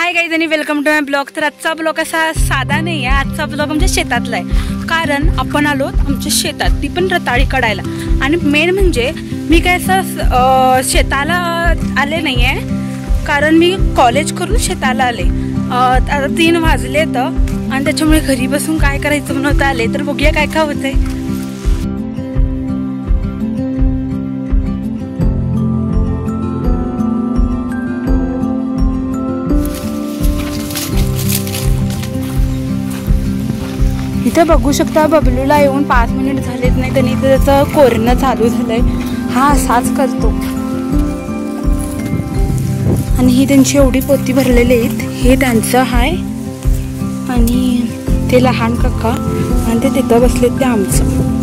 Hi guys आणि welcome to my blog. तर आजचा ब्लॉग असा साधा नाही आहे, आजचा ब्लॉग आमच्या शेतातला आहे। कारण आपण आलो आमच्या शेतात, ती पण रताळी काढायला। आणि मेन म्हणजे मी काय असं शेताला आले नाही आहे, कारण मी कॉलेज करून शेताला आले। आता 3 वाजले तर आणि त्याच्यामुळे घरी बसून काय करायचं म्हणून आले। तर बघूया काय काय होतंय। इथे बघू शकता बबलूला येऊन 5 मिनिट झालेच नाही, त्यांनी त्याचं कोरणं चालू झालंय। हा असाच करतो। आणि ही त्यांची एवढी पोती भरलेली आहेत, हे त्यांचं आहे। आणि ते लहान काका आणि ते तिथं बसलेत ते आमचं।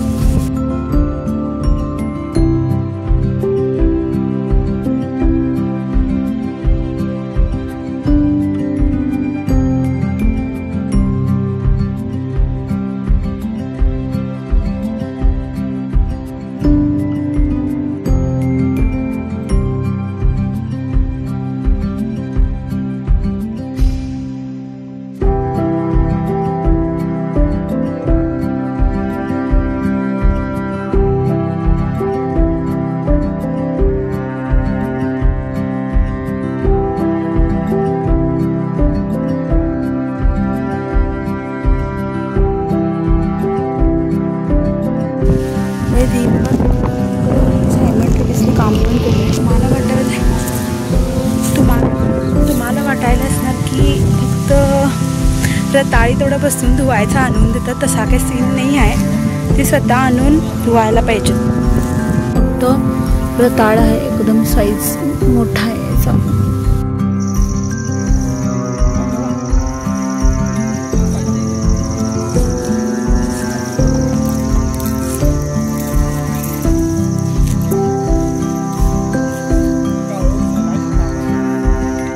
काम पण केलं। तुम्हाला वाटायला असणार की फक्त रताळी तेवढं बसून धुवायचं आणून देतात, तसा काही सीन नाही आहे। ते स्वतः आणून धुवायला पाहिजे। फक्त रताळ आहे, एकदम साईज मोठा आहे याचा।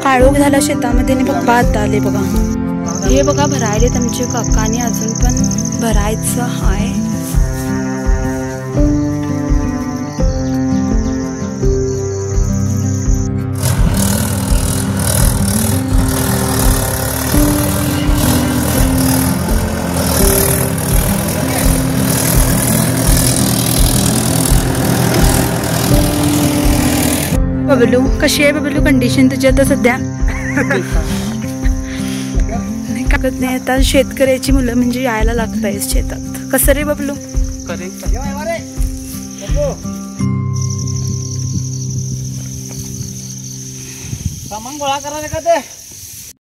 काळोख झाला शेतामध्ये आणि पप्पा आता आले बघा। हे बघा भरायलेत आमचे काका आणि अजून पण भरायचं आहे। बबलू कशी आहे बबलू कंडिशन तुझी आता सध्या? काकत नाही आता शेतकऱ्याची मुलं म्हणजे यायला लागताय शेतात। कसं रे बबलू? सामान गोळा करा का ते?